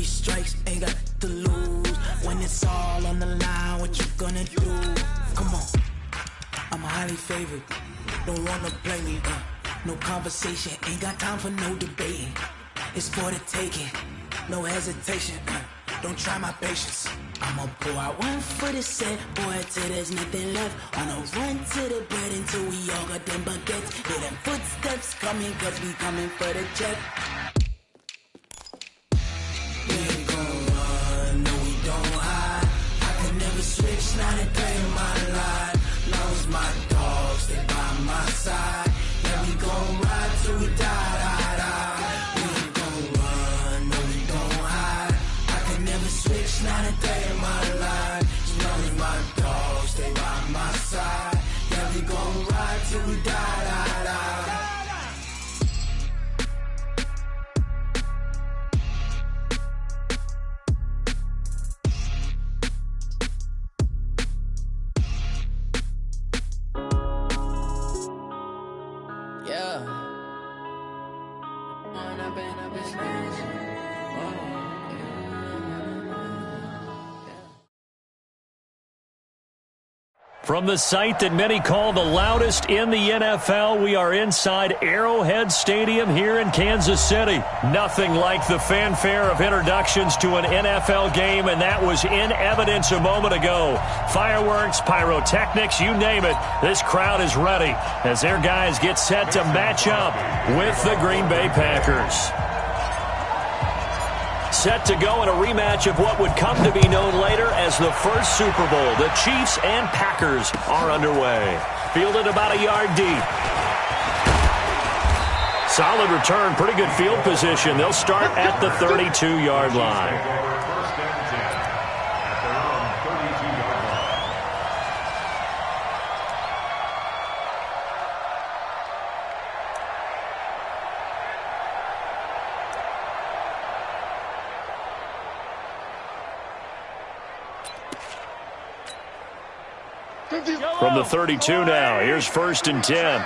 strikes, ain't got to lose. When it's all on the line, what you gonna do? Come on, I'm highly favored. Don't wanna play me, no conversation, ain't got time for no debating. It's for the taking, no hesitation, don't try my patience. I'ma pour out one for the set, boy, till there's nothing left. On a run to the bread until we all got them baguettes. Hear them footsteps coming, cause we coming for the check. We ain't gon' run, no we don't hide. I could never switch, now they play my line. Long as my dogs, they by my side. Yeah, we gon' ride till we die. We ain't gon' run, no we don't hide. I could never switch, now they play my line. As long as my dogs, they by my side. Yeah, we gon' ride till we die. From the site that many call the loudest in the NFL, we are inside Arrowhead Stadium here in Kansas City. Nothing like the fanfare of introductions to an NFL game, and that was in evidence a moment ago. Fireworks, pyrotechnics, you name it. This crowd is ready as their guys get set to match up with the Green Bay Packers. Set to go in a rematch of what would come to be known later as the first Super Bowl. The Chiefs and Packers are underway. Fielded about a yard deep. Solid return, pretty good field position. They'll start at the 32-yard line. From the 32 now, here's 1st and 10.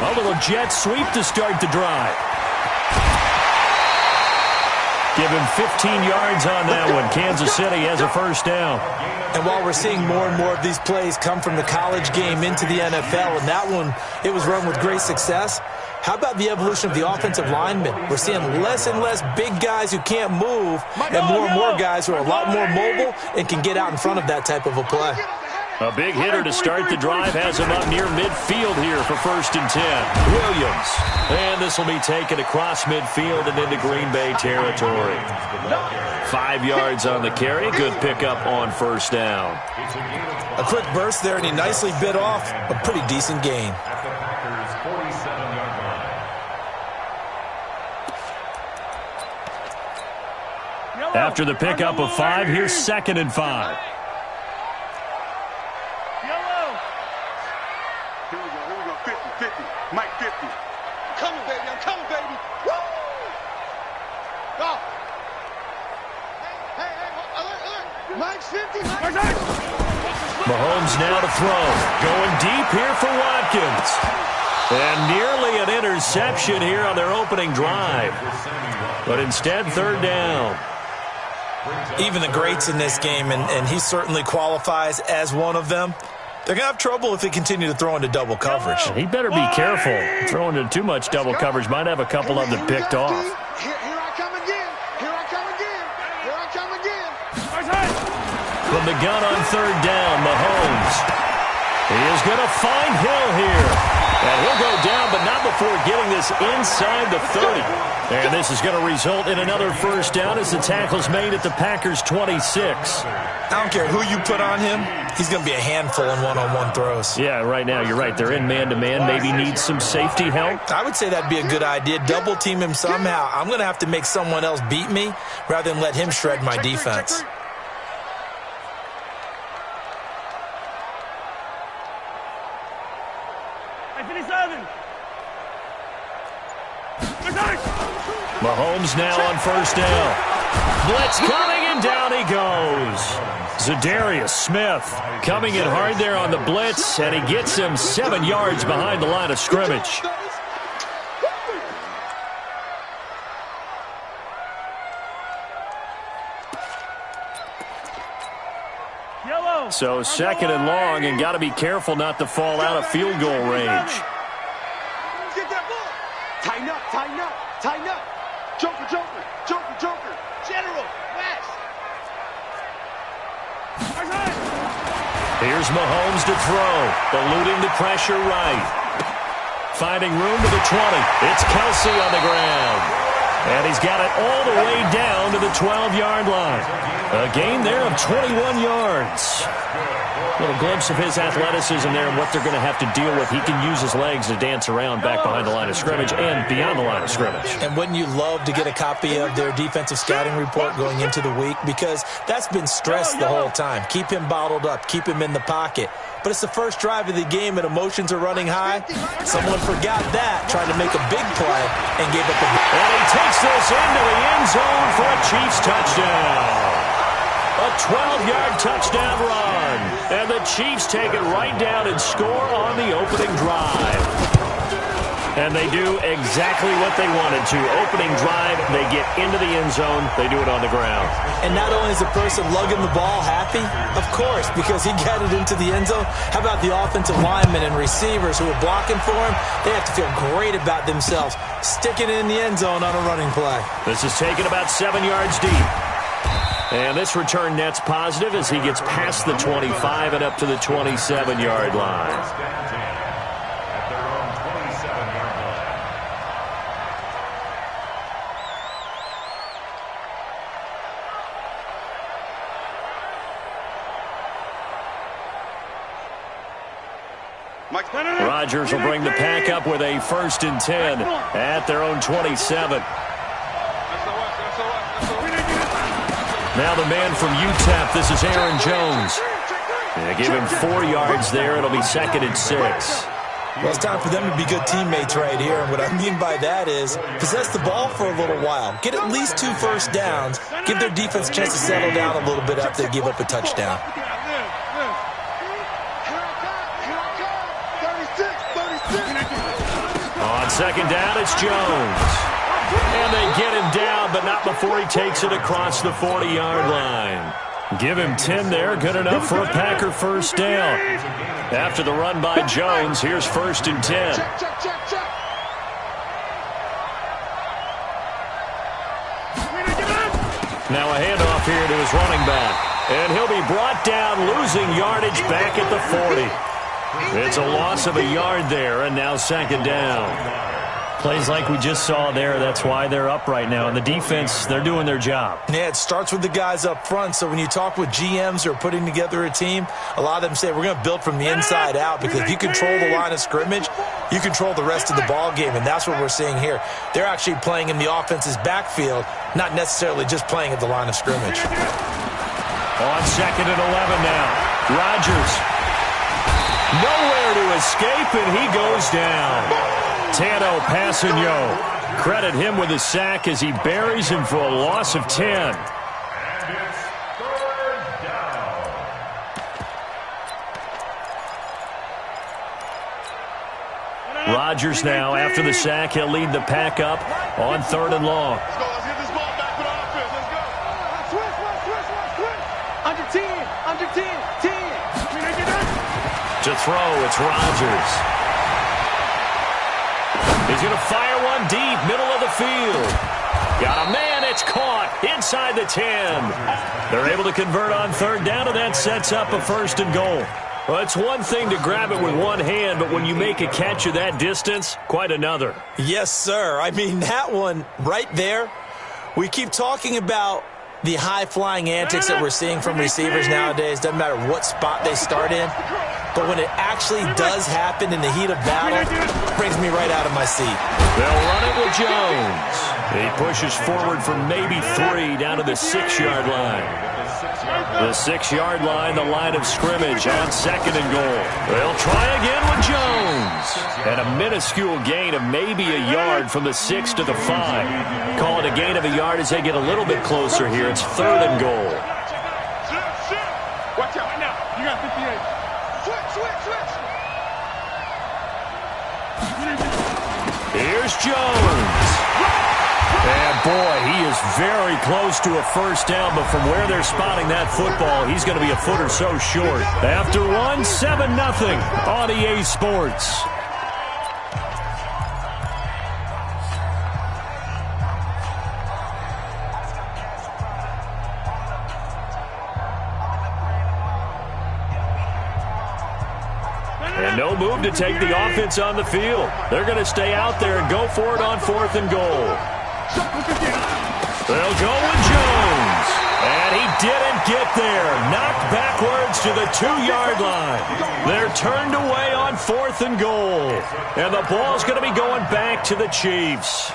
A little jet sweep to start the drive. Give him 15 yards on that one. Kansas City has a first down. And while we're seeing more and more of these plays come from the college game into the NFL, and that one, it was run with great success. How about the evolution of the offensive linemen? We're seeing less and less big guys who can't move and more guys who are a lot more mobile and can get out in front of that type of a play. A big hitter to start the drive has him up near midfield here for 1st and 10. Williams. And this will be taken across midfield and into Green Bay territory. 5 yards on the carry. Good pickup on 1st down. A quick burst there, and he nicely bit off a pretty decent gain. After the pickup of 5, here's 2nd and 5. Here we go, 50, Mike 50. I'm coming, baby, woo! Go! Hey, alert! Mike's 50, Mahomes now to throw. Going deep here for Watkins. And nearly an interception here on their opening drive. But instead, 3rd down. Even the greats in this game, and he certainly qualifies as one of them, they're going to have trouble if they continue to throw into double coverage. He better be careful. Throwing into too much double coverage might have a couple of them picked off. Here I come again. From the gun on 3rd down, Mahomes. He is going to find Hill here. And he'll go down, but not before getting this inside the 30. And this is going to result in another first down as the tackle's made at the Packers' 26. I don't care who you put on him. He's going to be a handful in one-on-one throws. Yeah, right now, you're right. They're in man-to-man. Maybe needs some safety help. I would say that'd be a good idea. Double-team him somehow. I'm going to have to make someone else beat me rather than let him shred my defense. Mahomes now on 1st down. Blitz coming, and down he goes. Zadarius Smith coming in hard there on the blitz, and he gets him 7 yards behind the line of scrimmage. So second and long, and got to be careful not to fall out of field goal range. Get that ball. Tighten up, tighten up, tighten up. Joker, joker, joker, joker. General, West. Here's Mahomes to throw. Eluding the pressure right. Finding room to the 20. It's Kelsey on the ground. And he's got it all the way down to the 12-yard line. A gain there of 21 yards. A little glimpse of his athleticism there and what they're going to have to deal with. He can use his legs to dance around back behind the line of scrimmage and beyond the line of scrimmage. And wouldn't you love to get a copy of their defensive scouting report going into the week? Because that's been stressed the whole time. Keep him bottled up. Keep him in the pocket. But it's the first drive of the game and emotions are running high. Someone forgot that, trying to make a big play and gave up a... And he takes this into the end zone for a Chiefs touchdown. A 12-yard touchdown run. And the Chiefs take it right down and score on the opening drive. And they do exactly what they wanted to. Opening drive, they get into the end zone. They do it on the ground. And not only is the person lugging the ball happy, of course, because he got it into the end zone. How about the offensive linemen and receivers who are blocking for him? They have to feel great about themselves, sticking it in the end zone on a running play. This is taken about 7 yards deep. And this return net's positive as he gets past the 25 and up to the 27-yard line. Rodgers will bring the pack up with a 1st and 10 at their own 27. Now the man from UTEP, this is Aaron Jones. Give him 4 yards there. It'll be 2nd and 6. Well, it's time for them to be good teammates right here. And what I mean by that is possess the ball for a little while. Get at least 2 first downs. Give their defense a chance to settle down a little bit after they give up a touchdown. On 2nd down, it's Jones. And they get him down, but not before he takes it across the 40-yard line. Give him 10 there, good enough for a Packer 1st down. After the run by Jones, here's 1st and 10. Now a handoff here to his running back. And he'll be brought down, losing yardage back at the 40. It's a loss of a yard there, and now 2nd down. Plays like we just saw there, that's why they're up right now. And the defense, they're doing their job. Yeah, it starts with the guys up front. So when you talk with GMs who are putting together a team, a lot of them say we're going to build from the inside out, because if you control the line of scrimmage, you control the rest of the ball game, and that's what we're seeing here. They're actually playing in the offense's backfield, not necessarily just playing at the line of scrimmage. On 2nd and 11 now. Rodgers. Nowhere to escape, and he goes down. Tano Passigno. Credit him with a sack as he buries him for a loss of 10. Rodgers now, after the sack, he'll lead the pack up on 3rd and long. Let's go. Let's get this ball back for the offense. Let's go. Switch. Under 10. 10. To throw, it's Rodgers. He's going to fire one deep, middle of the field. Got a man, it's caught inside the 10. They're able to convert on 3rd down, and that sets up a 1st and goal. Well, it's one thing to grab it with one hand, but when you make a catch of that distance, quite another. Yes, sir. I mean, that one right there, we keep talking about the high-flying antics that we're seeing from receivers nowadays. Doesn't matter what spot they start in. But when it actually does happen in the heat of battle, it brings me right out of my seat. They'll run it with Jones. He pushes forward for maybe 3 down to the 6-yard line. The 6-yard line, the line of scrimmage on 2nd and goal. They'll try again with Jones. And a minuscule gain of maybe a yard from the 6 to the 5. Call it a gain of a yard as they get a little bit closer here. It's 3rd and goal. Watch out right now. You got 58. Switch. Here's Jones. And boy, he is very close to a first down, but from where they're spotting that football, he's going to be a foot or so short. After one, 7-0 on EA Sports. And no move to take the offense on the field. They're going to stay out there and go for it on 4th and goal. They'll go with Jones. And he didn't get there. Knocked backwards to the 2-yard line. They're turned away on 4th and goal. And the ball's going to be going back to the Chiefs.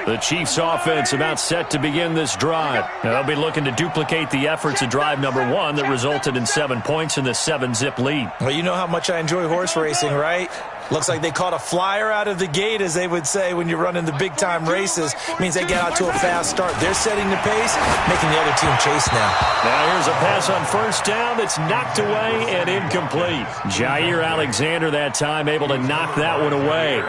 The Chiefs offense about set to begin this drive. They'll be looking to duplicate the efforts of drive number 1 that resulted in 7 points in the 7-zip lead. Well, you know how much I enjoy horse racing, right? Looks like they caught a flyer out of the gate, as they would say when you're running the big-time races. Means they get out to a fast start. They're setting the pace, making the other team chase now. Now here's a pass on first down that's knocked away and incomplete. Jair Alexander that time able to knock that one away.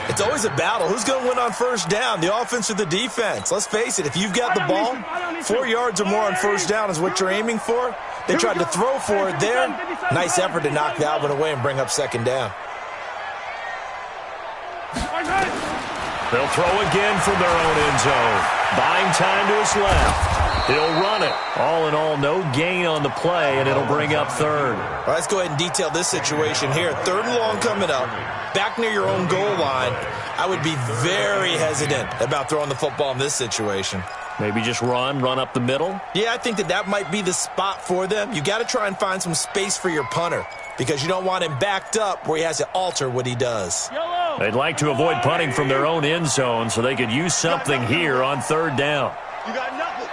It's always a battle. Who's going to win on first down, the offense or the defense? Let's face it, if you've got the ball, 4 yards or more on first down is what you're aiming for. They tried to throw for it there. Nice effort to knock that one away and bring up second down. They'll throw again from their own end zone. Buying time to his left. He'll run it. All in all, no gain on the play, and it'll bring up third. All right, let's go ahead and detail this situation here. 3rd and long coming up. Back near your own goal line. I would be very hesitant about throwing the football in this situation. Maybe just run up the middle? Yeah, I think that might be the spot for them. You got to try and find some space for your punter because you don't want him backed up where he has to alter what he does. They'd like to avoid punting from their own end zone so they could use something here on 3rd down. You got nothing.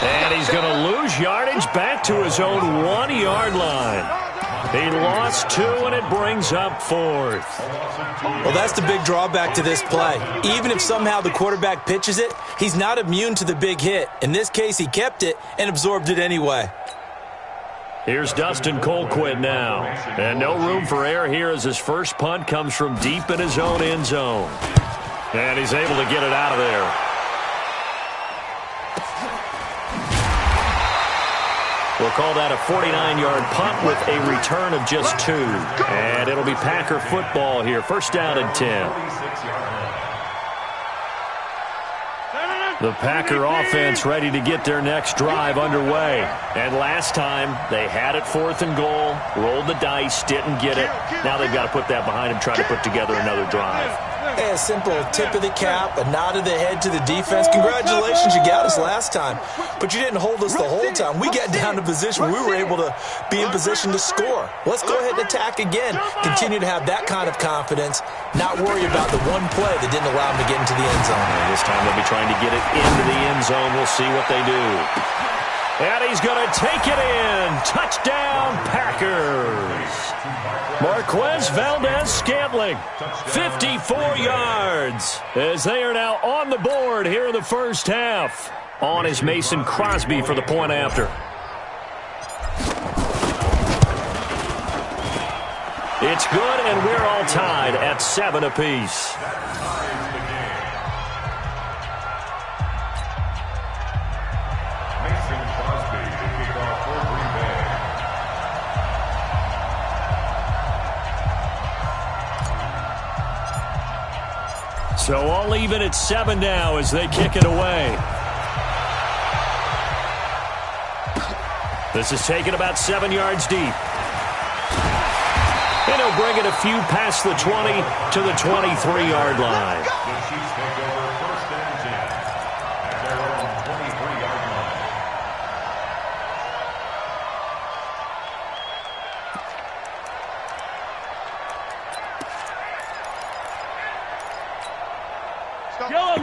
And he's going to lose yardage back to his own 1-yard line. He lost 2, and it brings up 4th. Well, that's the big drawback to this play. Even if somehow the quarterback pitches it, he's not immune to the big hit. In this case, he kept it and absorbed it anyway. Here's Dustin Colquitt now. And no room for error here as his first punt comes from deep in his own end zone. And he's able to get it out of there. We'll call that a 49-yard punt with a return of just 2. And it'll be Packer football here. First down and 10. The Packer offense ready to get their next drive underway. And last time, they had it 4th and goal, rolled the dice, didn't get it. Now they've got to put that behind them, try to put together another drive. Hey, a simple tip of the cap, a nod of the head to the defense. Congratulations, you got us last time. But you didn't hold us the whole time. We got down to position where we were able to be in position to score. Let's go ahead and attack again. Continue to have that kind of confidence, not worry about the one play that didn't allow them to get into the end zone. And this time they'll be trying to get it into the end zone. We'll see what they do. And he's going to take it in. Touchdown, Packers. Marquez Valdez-Scantling, 54 yards, as they are now on the board here in the first half. On is Mason Crosby for the point after. It's good, and we're all tied at 7 apiece. So all even at 7 now as they kick it away. This is taken about 7 yards deep. And he'll bring it a few past the 20 to the 23-yard line.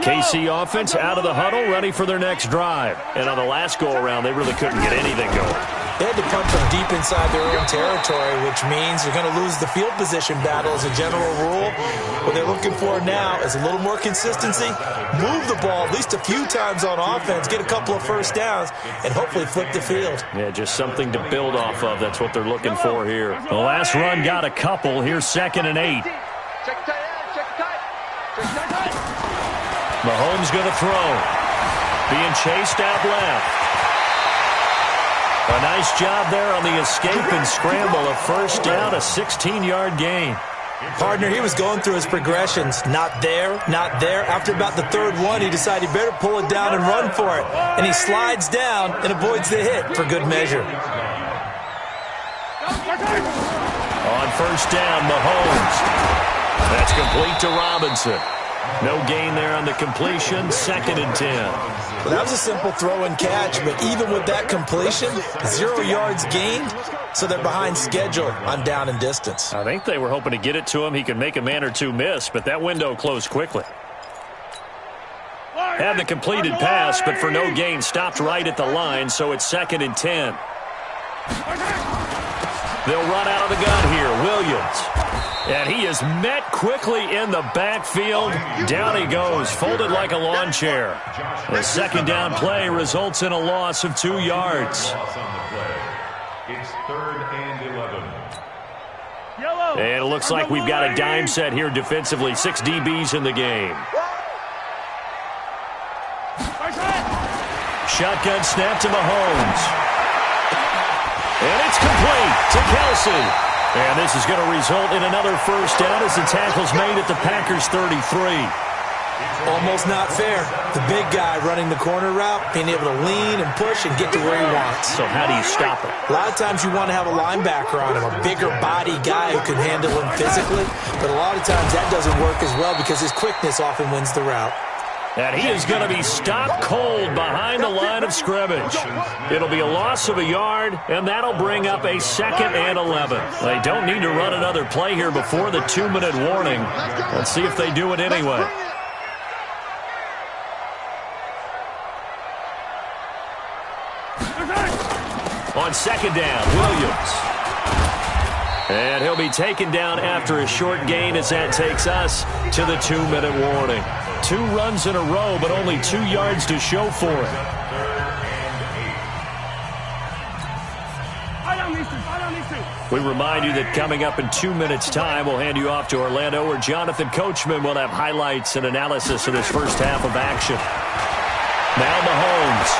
KC offense out of the huddle, ready for their next drive. And on the last go-around, they really couldn't get anything going. They had to punt from deep inside their own territory, which means you're going to lose the field position battle as a general rule. What they're looking for now is a little more consistency, move the ball at least a few times on offense, get a couple of first downs, and hopefully flip the field. Yeah, just something to build off of. That's what they're looking for here. The last run got a couple. Here's 2nd and 8. Mahomes going to throw. Being chased out left. A nice job there on the escape and scramble. A first down, a 16-yard gain. Partner, he was going through his progressions. Not there, not there. After about the third one, he decided he better pull it down and run for it. And he slides down and avoids the hit for good measure. On first down, Mahomes. That's complete to Robinson. No gain there on the completion. 2nd and 10. Well, that was a simple throw and catch, but even with that completion, 0 yards gained, so they're behind schedule on down and distance. I think they were hoping to get it to him. He could make a man or two miss, but that window closed quickly. Had the completed pass, but for no gain, stopped right at the line, so it's 2nd and 10. They'll run out of the gun here. Williams. And he is met quickly in the backfield. Down he goes, folded like a lawn chair. The 2nd down play results in a loss of 2 yards. It's 3rd and 11. And it looks like we've got a dime set here defensively. 6 DBs in the game. Shotgun snap to Mahomes. And it's complete to Kelsey. And this is going to result in another first down as the tackle's made at the Packers' 33. Almost not fair. The big guy running the corner route, being able to lean and push and get to where he wants. So how do you stop it? A lot of times you want to have a linebacker on him, a bigger body guy who can handle him physically. But a lot of times that doesn't work as well because his quickness often wins the route. And he is going to be stopped cold behind the line of scrimmage. It'll be a loss of a yard, and that'll bring up a 2nd and 11. They don't need to run another play here before the 2-minute warning. Let's see if they do it anyway. On 2nd down, Williams. And he'll be taken down after a short gain as that takes us to the 2-minute warning. 2 runs in a row, but only 2 yards to show for it. We remind you that coming up in 2 minutes' time, we'll hand you off to Orlando, where Jonathan Coachman will have highlights and analysis of this first half of action. Now Mahomes.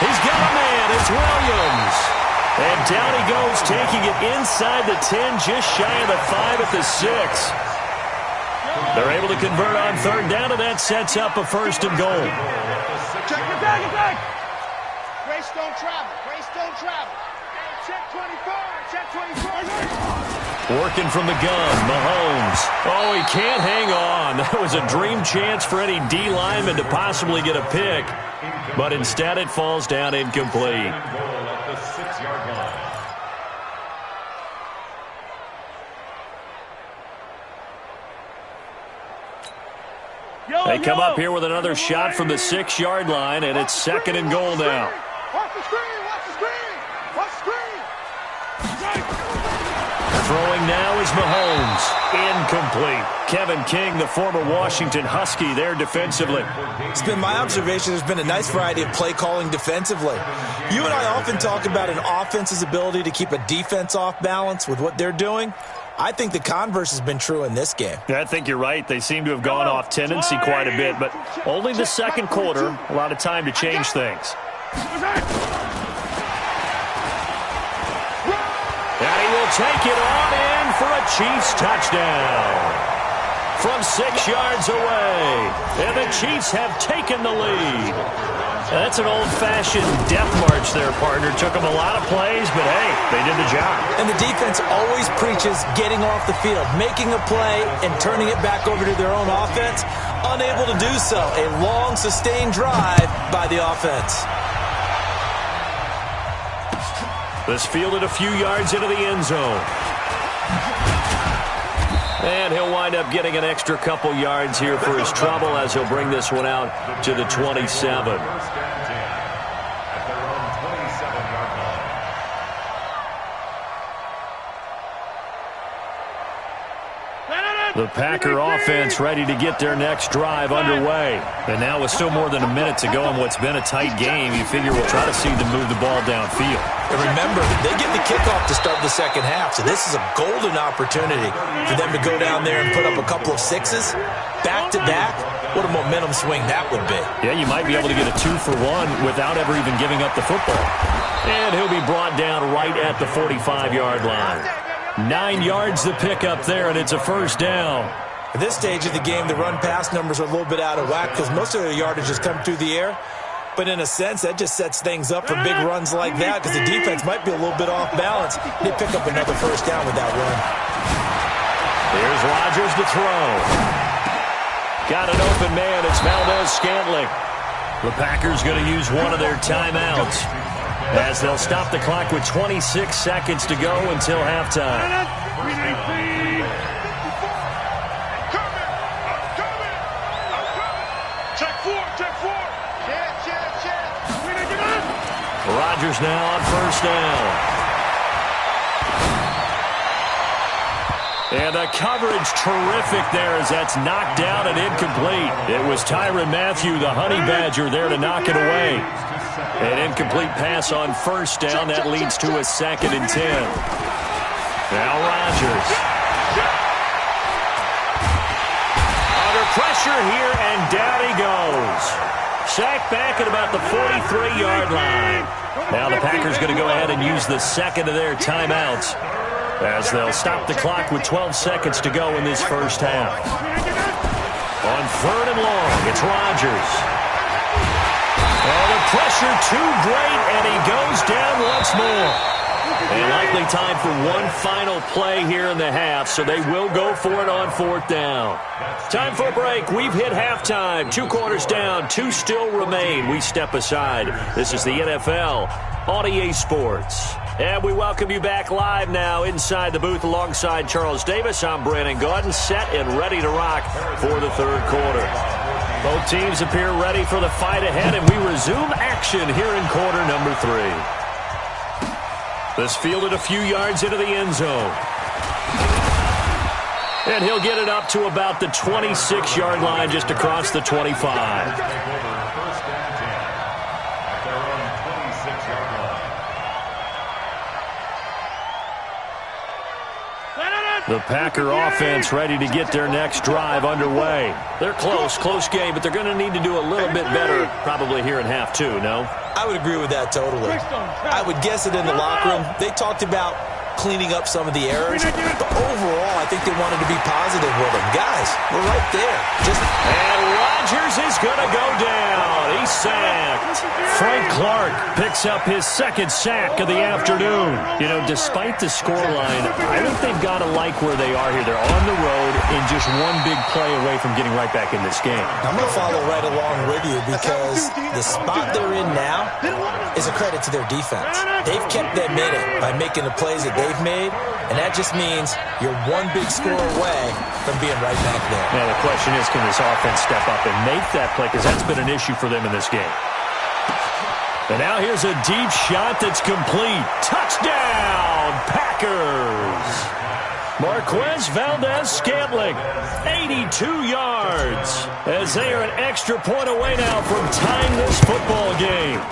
He's got a man. It's Williams. And down he goes, taking it inside the 10, just shy of the 5 at the 6. They're able to convert on 3rd down, and that sets up a 1st and goal. Check your bag, your bag. Grace don't travel. Grace don't travel. Check 24. Check 24. Working from the gun, Mahomes. Oh, he can't hang on. That was a dream chance for any D lineman to possibly get a pick. But instead it falls down incomplete. They come up here with another shot from the 6-yard line, and it's 2nd and goal now. Watch the screen, watch the screen, watch the screen. Throwing now is Mahomes. Incomplete. Kevin King, the former Washington Husky, there defensively. It's been my observation there's been a nice variety of play calling defensively. You and I often talk about an offense's ability to keep a defense off balance with what they're doing. I think the converse has been true in this game. Yeah, I think you're right. They seem to have gone off tendency quite a bit, but only the 2nd quarter, a lot of time to change things. And he will take it on in for a Chiefs touchdown. From 6 yards away. And the Chiefs have taken the lead. That's an old-fashioned death march there, partner. Took them a lot of plays, but hey, they did the job. And the defense always preaches getting off the field, making a play, and turning it back over to their own offense. Unable to do so. A long, sustained drive by the offense. This fielded a few yards into the end zone. And he'll wind up getting an extra couple yards here for his trouble as he'll bring this one out to the 27. The Packer offense ready to get their next drive underway. And now with still more than a minute to go in what's been a tight game, you figure we'll try to see them move the ball downfield. And remember, they get the kickoff to start the second half, so this is a golden opportunity for them to go down there and put up a couple of sixes back-to-back. What a momentum swing that would be. Yeah, you might be able to get a 2-for-1 without ever even giving up the football. And he'll be brought down right at the 45-yard line. 9 yards to pick up there, and it's a first down. At this stage of the game, the run-pass numbers are a little bit out of whack because most of their yardage has come through the air. But in a sense, that just sets things up for big runs like that because the defense might be a little bit off balance. They pick up another first down with that run. Here's Rodgers to throw. Got an open man. It's Valdez-Scantling. The Packers going to use one of their timeouts as they'll stop the clock with 26 seconds to go until halftime. Rodgers now on first down. And the coverage terrific there as that's knocked down and incomplete. It was Tyrann Mathieu, the Honey Badger, there to knock it away. An incomplete pass on first down. That leads to a 2nd and 10. Now Rodgers. Under pressure here, and down he goes. Sacked back at about the 43-yard line. Now the Packers going to go ahead and use the second of their timeouts as they'll stop the clock with 12 seconds to go in this first half. On 3rd and long, it's Rodgers. Oh, the pressure too great, and he goes down once more. And likely time for one final play here in the half, so they will go for it on 4th down. Time for a break. We've hit halftime. 2 quarters down, 2 still remain. We step aside. This is the NFL on EA Sports. And we welcome you back live now inside the booth alongside Charles Davis. I'm Brandon Gaudin, set and ready to rock for the 3rd quarter. Both teams appear ready for the fight ahead, and we resume action here in quarter number 3. This fielded a few yards into the end zone. And he'll get it up to about the 26-yard line just across the 25. The Packer offense ready to get their next drive underway. They're close game, but they're going to need to do a little bit better probably here in half 2, no? I would agree with that totally. I would guess it in the locker room. They talked about cleaning up some of the errors, but overall, I think they wanted to be positive with them. Guys, we're right there. And Rodgers is going to go down. He's sacked. Frank Clark picks up his 2nd sack of the afternoon. You know, despite the scoreline, I think they've got to like where they are here. They're on the road and just one big play away from getting right back in this game. I'm going to follow right along with you because the spot they're in now is a credit to their defense. They've kept them in it by making the plays that they've made, and that just means you're one big score away from being right back there. Now the question is, can this offense step up and make that play? Because that's been an issue for them in this game. And now here's a deep shot that's complete. Touchdown, Packers! Marquez Valdez-Scantling, 82 yards, as they are an extra point away now from tying this football game.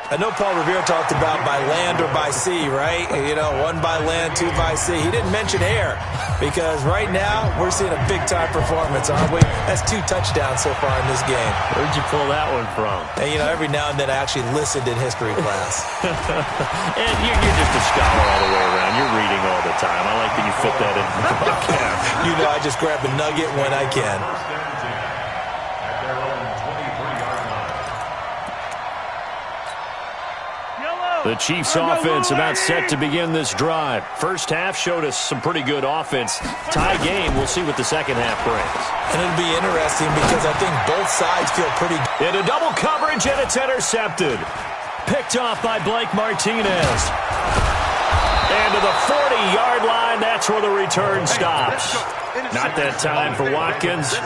I know Paul Revere talked about by land or by sea, right? You know, 1 by land, 2 by sea. He didn't mention air because right now we're seeing a big-time performance, aren't we? That's 2 touchdowns so far in this game. Where'd you pull that one from? And, you know, every now and then I actually listened in history class. And you're just a scholar all the way around. You're reading all the time. I like that you fit that in the podcast. You know, I just grab a nugget when I can. The Chiefs offense about set to begin this drive. First half showed us some pretty good offense. Tie game, we'll see what the second half brings. And it'll be interesting because I think both sides feel pretty good. Into double coverage, and it's intercepted. Picked off by Blake Martinez. And to the 40-yard line, that's where the return stops. Not that time for Watkins.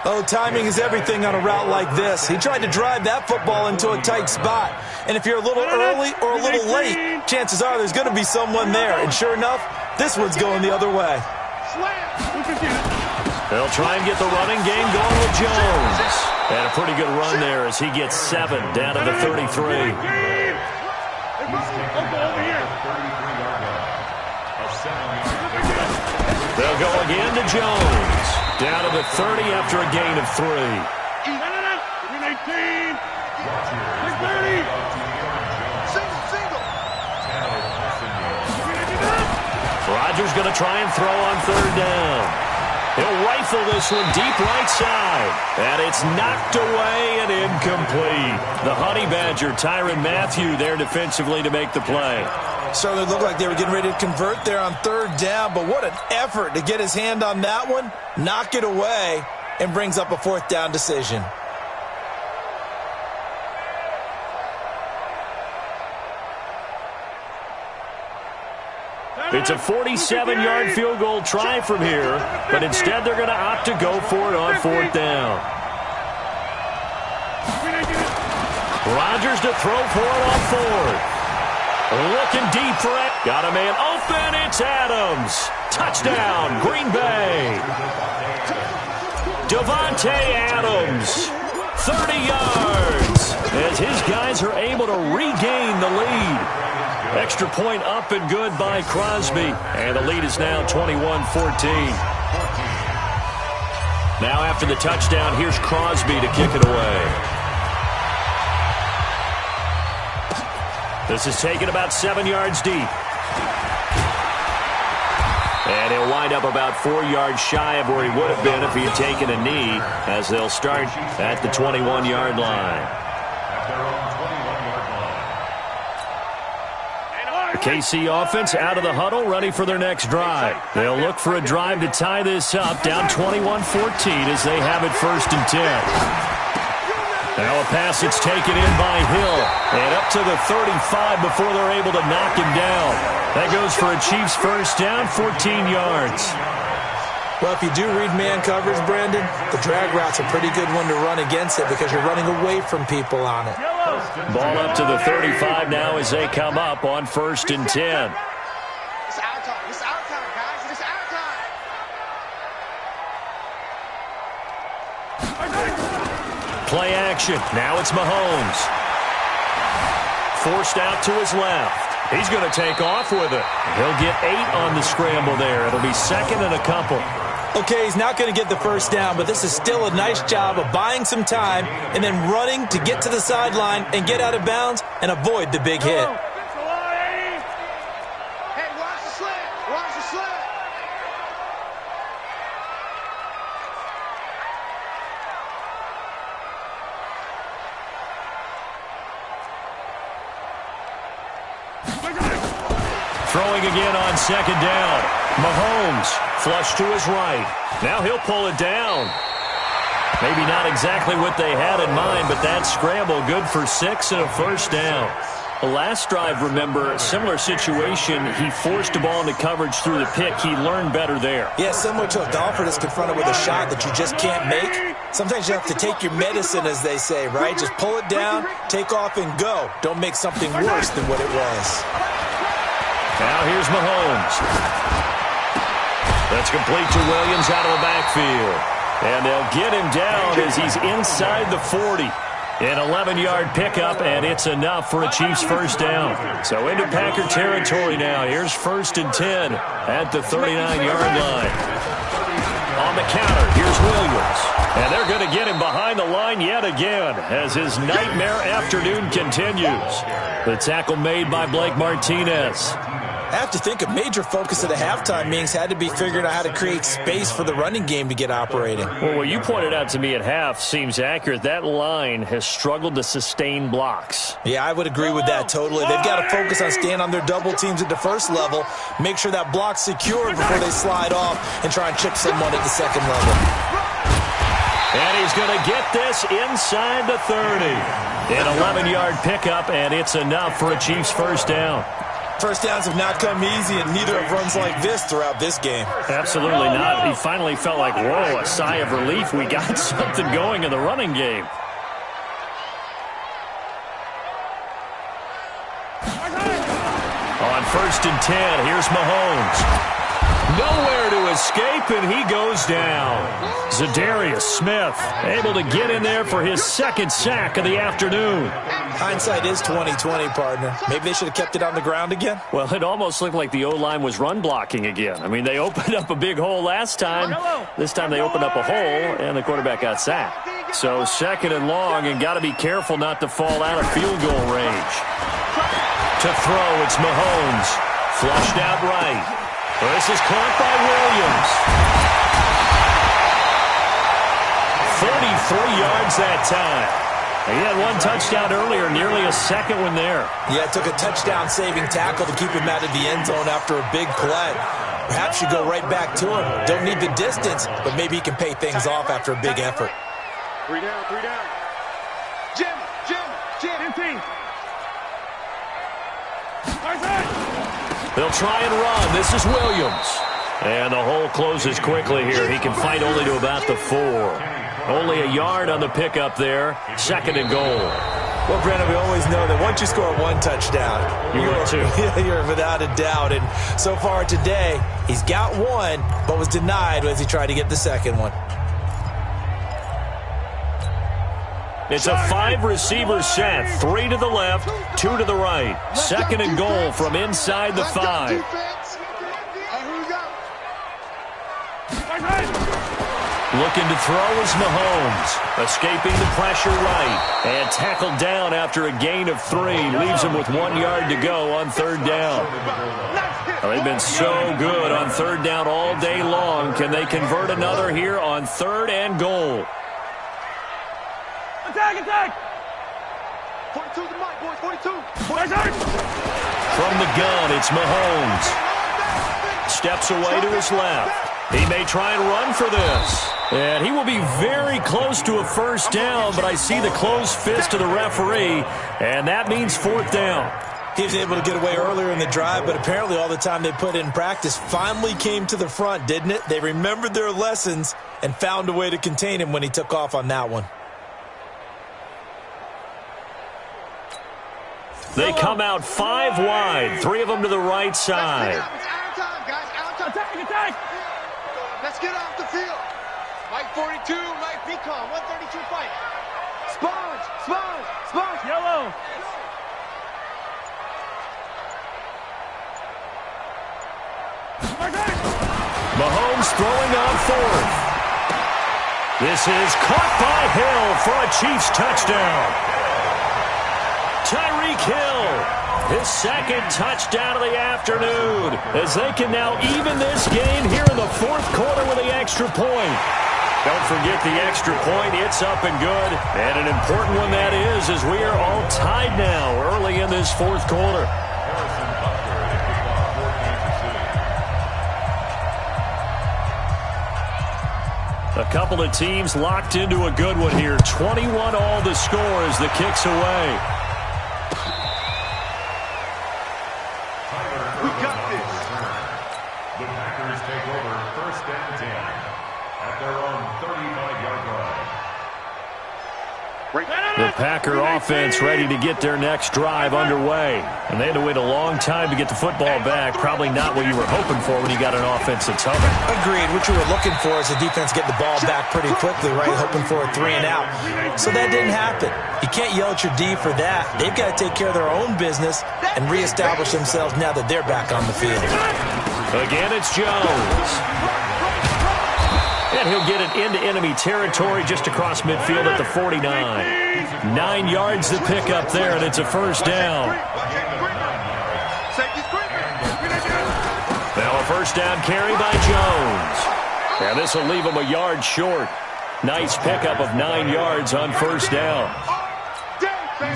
Oh, timing is everything on a route like this. He tried to drive that football into a tight spot. And if you're a little early or a little late, chances are there's going to be someone there. And sure enough, this one's going the other way. They'll try and get the running game going with Jones. And a pretty good run there as he gets 7 down to the 33. They'll go again to Jones. Down to the 30 after a gain of 3. Rodgers going to try and throw on 3rd down. He'll rifle this one deep right side. And it's knocked away and incomplete. The Honey Badger, Tyrann Mathieu, there defensively to make the play. Certainly looked like they were getting ready to convert there on 3rd down, but what an effort to get his hand on that one, knock it away, and brings up a 4th down decision. It's a 47-yard field goal try from here, but instead they're going to opt to go for it on 4th down. Rodgers to throw for it on 4th. Looking deep for it. Got a man open. It's Adams. Touchdown, Green Bay. Davante Adams, 30 yards, as his guys are able to regain the lead. Extra point up and good by Crosby. And the lead is now 21-14. Now after the touchdown, here's Crosby to kick it away. This is taken about 7 yards deep. And he'll wind up about 4 yards shy of where he would have been if he had taken a knee, as they'll start at the 21-yard line. The KC offense out of the huddle, ready for their next drive. They'll look for a drive to tie this up, down 21-14 as they have it 1st and 10. Now a pass that's taken in by Hill, and up to the 35 before they're able to knock him down. That goes for a Chiefs 1st down, 14 yards. Well, if you do read man coverage, Brandon, the drag route's a pretty good one to run against it because you're running away from people on it. Ball up to the 35 now as they come up on 1st and 10. It's our time. It's our time, guys. It's our time. Play action. Now it's Mahomes. Forced out to his left. He's going to take off with it. He'll get 8 on the scramble there. It'll be 2nd and a couple. Okay, he's not going to get the 1st down, but this is still a nice job of buying some time and then running to get to the sideline and get out of bounds and avoid the big hit. Hey, watch the slant. Watch the slant. Throwing again on 2nd down. Mahomes flush to his right. Now he'll pull it down. Maybe not exactly what they had in mind, but that scramble good for 6 and a 1st down. The last drive, remember, similar situation. He forced a ball into coverage through the pick. He learned better there. Yeah, similar to a golfer that's confronted with a shot that you just can't make. Sometimes you have to take your medicine, as they say, right? Just pull it down, take off, and go. Don't make something worse than what it was. Now here's Mahomes. That's complete to Williams out of the backfield. And they'll get him down as he's inside the 40. An 11-yard pickup, and it's enough for a Chiefs 1st down. So into Packer territory now. Here's 1st and 10 at the 39-yard line. On the counter, here's Williams. And they're going to get him behind the line yet again as his nightmare afternoon continues. The tackle made by Blake Martinez. I have to think a major focus of the halftime meetings had to be figuring out how to create space for the running game to get operating. Well, what you pointed out to me at half seems accurate. That line has struggled to sustain blocks. Yeah, I would agree with that totally. They've got to focus on staying on their double teams at the first level, make sure that block's secure before they slide off and try and chip someone at the second level. And he's going to get this inside the 30. An 11-yard pickup, and it's enough for a Chiefs 1st down. First downs have not come easy, and neither have runs like this throughout this game. Absolutely not. He finally felt like, whoa, a sigh of relief. We got something going in the running game. On 1st and 10, here's Mahomes. Nowhere to escape, and he goes down. Zadarius Smith able to get in there for his 2nd sack of the afternoon. Hindsight is 20/20, partner. Maybe they should have kept it on the ground again. Well, it almost looked like the O-line was run blocking again. I mean, they opened up a big hole last time. This time they opened up a hole, and the quarterback got sacked. So 2nd and long, and got to be careful not to fall out of field goal range. To throw, it's Mahomes. Flushed out right. This is caught by Williams. 43 yards that time. He had 1 touchdown earlier, nearly a 2nd one there. Yeah, it took a touchdown-saving tackle to keep him out of the end zone after a big play. Perhaps you go right back to him. Don't need the distance, but maybe he can pay things off after a big effort. 3 down, 3 down. Jim. 15. They'll try and run. This is Williams. And the hole closes quickly here. He can fight only to about the 4. Only a yard on the pickup there. 2nd and goal. Well, Brandon, we always know that once you score 1 touchdown, you're without a doubt. And so far today, he's got 1, but was denied as he tried to get the 2nd one. It's a 5-receiver set. 3 to the left, 2 to the right. 2nd and goal from inside the 5. Looking to throw is Mahomes. Escaping the pressure right. And tackled down after a gain of 3. Leaves him with 1 yard to go on 3rd down. They've been so good on 3rd down all day long. Can they convert another here on 3rd and goal? Attack! 42 to Mike, boys, 42. From the gun, it's Mahomes. Steps away to his left. He may try and run for this. And he will be very close to a 1st down, but I see the closed fist of the referee, and that means 4th down. He was able to get away earlier in the drive, but apparently all the time they put in practice finally came to the front, didn't it? They remembered their lessons and found a way to contain him when he took off on that one. They come out 5 wide, 3 of them to the right side. It's out of time, guys. Out of time. Attack! Let's get off the field. Mike 42, Mike Becon, 132 fight. Sponge. Yellow. Mahomes throwing on 4th. This is caught by Hill for a Chiefs touchdown. Tyreek Hill, his 2nd touchdown of the afternoon, as they can now even this game here in the 4th quarter with the extra point. Don't forget the extra point. It's up and good. And an important one that is, as we are all tied now early in this 4th quarter. A couple of teams locked into a good one here. 21 all the score as the kick's away. We got this. The Packers take over 1st and 10 at their own 35-yard line. The Packer offense ready to get their next drive underway. And they had to wait a long time to get the football back. Probably not what you were hoping for when you got an offense that's humming. Agreed. What you were looking for is the defense get the ball back pretty quickly, right? Hoping for a 3 and out. So that didn't happen. You can't yell at your D for that. They've got to take care of their own business and reestablish themselves now that they're back on the field. Again, it's Jones. And he'll get it into enemy territory just across midfield at the 49. 9 yards to pick up there, and it's a 1st down. Now a 1st down carry by Jones. And this will leave him a yard short. Nice pickup of 9 yards on 1st down.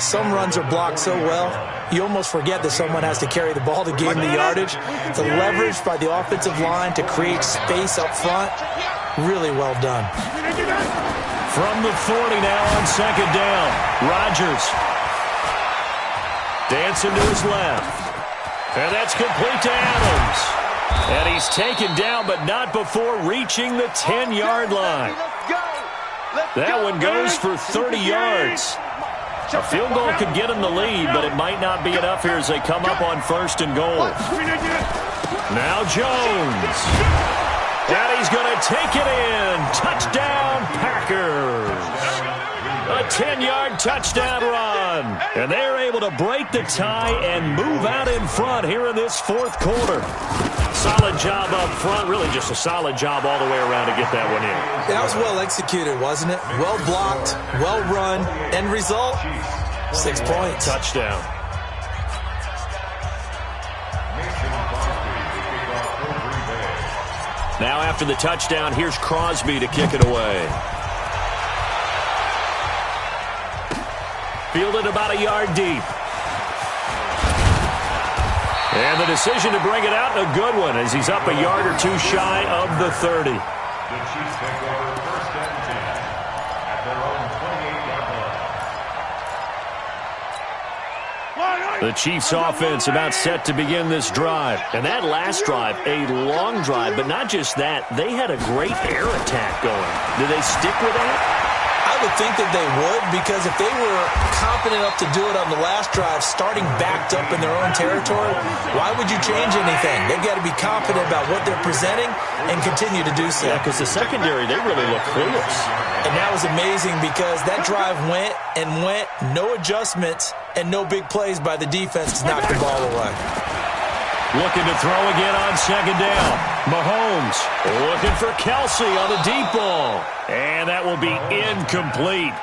Some runs are blocked so well, you almost forget that someone has to carry the ball to gain the yardage. The leverage by the offensive line to create space up front, really well done. From the 40 now on 2nd down. Rodgers. Dancing to his left. And that's complete to Adams. And he's taken down, but not before reaching the 10-yard line. That one goes for 30 yards. A field goal could get him the lead, but it might not be enough here as they come up on 1st and goal. Now Jones. And he's going to take it in. Touchdown, Packers. A 10-yard touchdown run. And they're able to break the tie and move out in front here in this 4th quarter. Solid job up front. Really just a solid job all the way around to get that one in. That was well executed, wasn't it? Well blocked, well run. End result, 6 points. Touchdown. Now after the touchdown, here's Crosby to kick it away. Fielded about a yard deep. And the decision to bring it out, a good one, as he's up a yard or two shy of the 30. The Chiefs take over 1st and 10 at their own 28-yard line. The Chiefs offense about set to begin this drive. And that last drive, a long drive, but not just that, they had a great air attack going. Did they stick with that? I would think that they would, because if they were confident enough to do it on the last drive, starting backed up in their own territory, why would you change anything? They've got to be confident about what they're presenting and continue to do so. Yeah, because the secondary, they really look clueless. And that was amazing because that drive went and went, no adjustments and no big plays by the defense to knock the ball away. Looking to throw again on 2nd down. Mahomes looking for Kelsey on the deep ball. And that will be incomplete.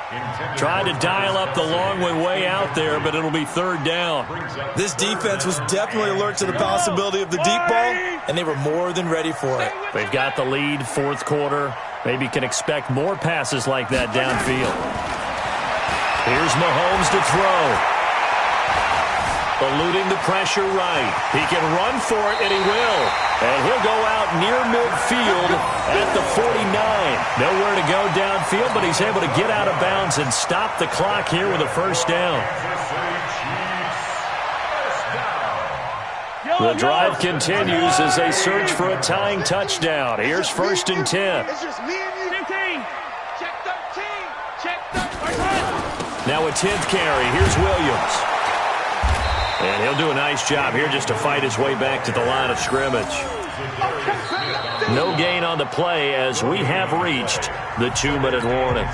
Tried to dial up the long one way out there, but it'll be 3rd down. This defense was definitely alert to the possibility of the deep ball, and they were more than ready for it. They've got the lead, 4th quarter. Maybe can expect more passes like that downfield. Here's Mahomes to throw. Eluding the pressure right. He can run for it, and he will. And he'll go out near midfield at the 49. Nowhere to go downfield, but he's able to get out of bounds and stop the clock here with a 1st down. The drive continues as they search for a tying touchdown. Here's 1st and 10. It's just me and you. 15. Check 13. Check 13. Now a 10th carry. Here's Williams. And he'll do a nice job here just to fight his way back to the line of scrimmage. No gain on the play as we have reached the 2-minute warning.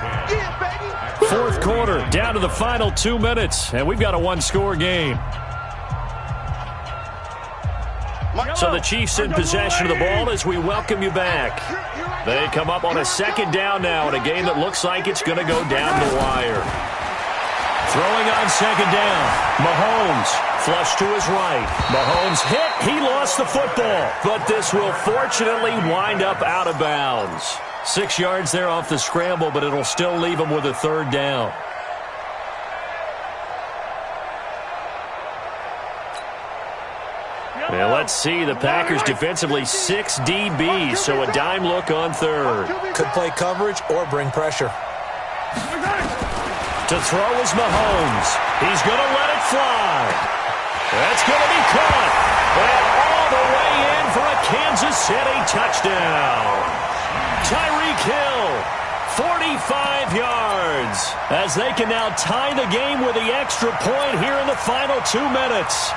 4th quarter, down to the final 2 minutes, and we've got a 1-score game. So the Chiefs in possession of the ball as we welcome you back. They come up on a 2nd down now in a game that looks like it's going to go down the wire. Throwing on 2nd down. Mahomes flush to his right. Mahomes hit. He lost the football. But this will fortunately wind up out of bounds. 6 yards there off the scramble, but it'll still leave him with a 3rd down. Now let's see. The Packers defensively 6 DBs, so a dime look on 3rd. Could play coverage or bring pressure. To throw is Mahomes. He's going to let it fly. That's going to be caught. And all the way in for a Kansas City touchdown. Tyreek Hill, 45 yards. As they can now tie the game with the extra point here in the final 2 minutes.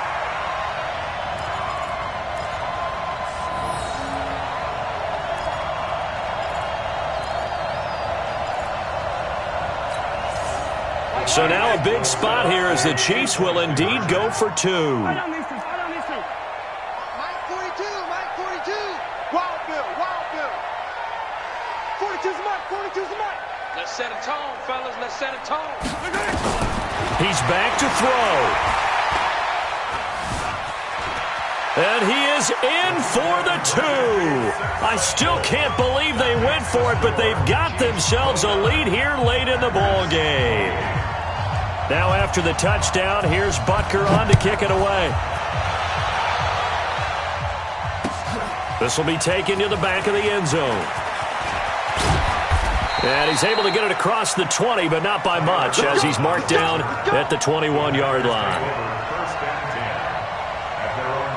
So now a big spot here as the Chiefs will indeed go for 2. Mike 42, Mike 42. Wild Bill, Wild Bill. 42's Mike, 42's Mike. Let's set a tone, fellas. Let's set a tone. He's back to throw. And he is in for the 2. I still can't believe they went for it, but they've got themselves a lead here late in the ball game. Now after the touchdown, here's Butker on to kick it away. This will be taken to the back of the end zone. And he's able to get it across the 20, but not by much, as he's marked down at the 21-yard line. First and 10 at their own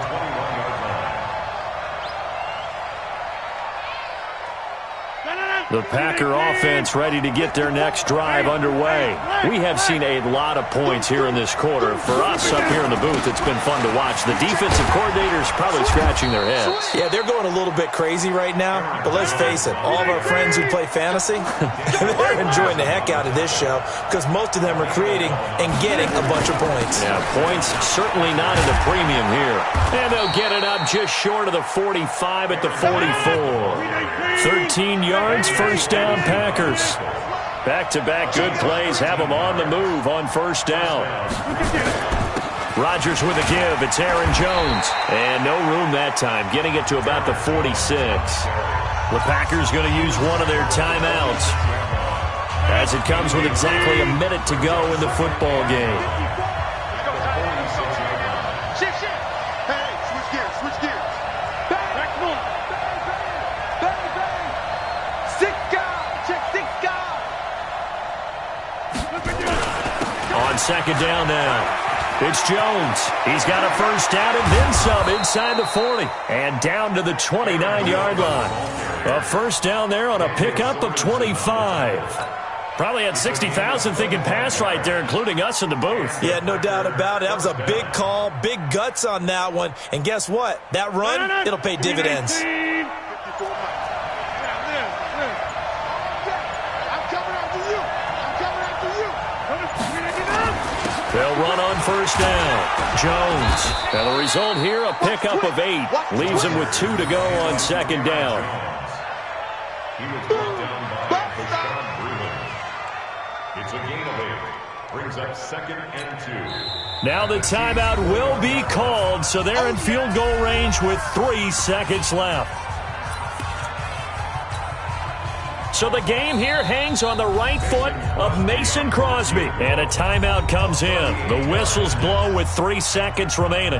The Packer offense ready to get their next drive underway. We have seen a lot of points here in this quarter. For us up here in the booth, it's been fun to watch. The defensive coordinators probably scratching their heads. Yeah, they're going a little bit crazy right now, but let's face it, all of our friends who play fantasy, they're enjoying the heck out of this show because most of them are creating and getting a bunch of points. Yeah, points certainly not at a premium here. And they'll get it up just short of the 45 at the 44. 13 yards, first down, Packers. Back-to-back good plays have them on the move on first down. Rodgers with a give. It's Aaron Jones. And no room that time, getting it to about the 46. The Packers going to use one of their timeouts as it comes with exactly a minute to go in the football game. On second down now. It's Jones. He's got a first down and then some inside the 40. And down to the 29-yard line. A first down there on a pickup of 25. Probably had 60,000 thinking pass right there, including us in the booth. Yeah, no doubt about it. That was a big call, big guts on that one. And guess what? That run, it'll pay dividends. They'll run on first down. Jones. And the result here, a pickup of 8. Leaves him with 2 to go on second down. He was brought down by Bashaud Breeland. It's a gain of 8. Brings up second and 2. Now the timeout will be called, so they're in field goal range with 3 seconds left. So the game here hangs on the right foot of Mason Crosby. And a timeout comes in. The whistles blow with 3 seconds remaining.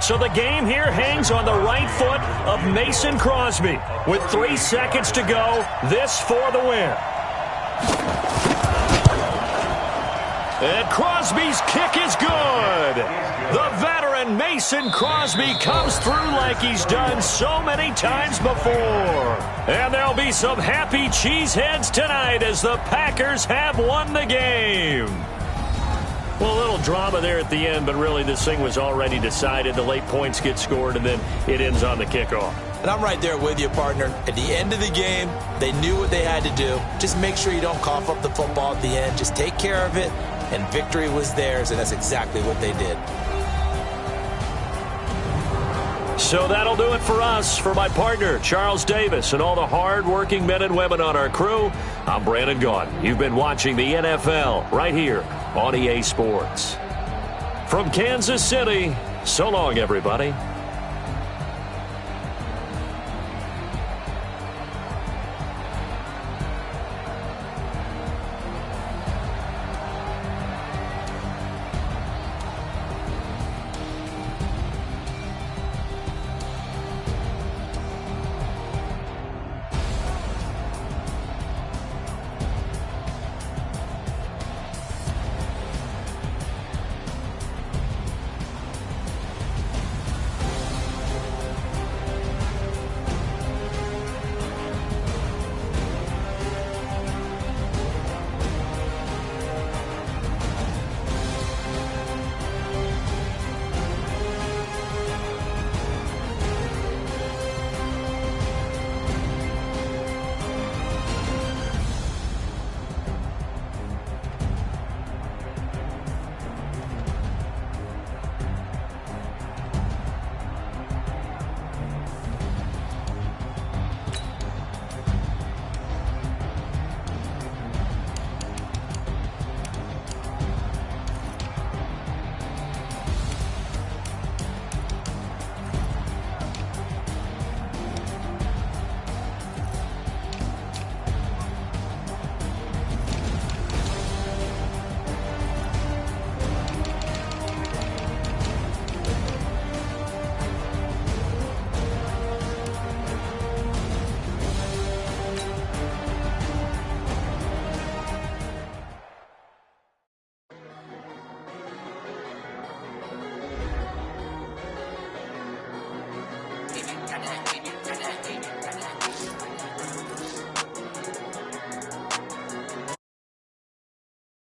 So the game here hangs on the right foot of Mason Crosby. With 3 seconds to go, this for the win. And Crosby's kick is good. The veteran Mason Crosby comes through like he's done so many times before. And there'll be some happy cheeseheads tonight as the Packers have won the game. Well, a little drama there at the end, but really this thing was already decided. The late points get scored, and then it ends on the kickoff. And I'm right there with you, partner. At the end of the game, they knew what they had to do. Just make sure you don't cough up the football at the end. Just take care of it, and victory was theirs, and that's exactly what they did. So that'll do it for us. For my partner, Charles Davis, and all the hard-working men and women on our crew, I'm Brandon Gaudin. You've been watching the NFL right here on EA Sports. From Kansas City, so long, everybody.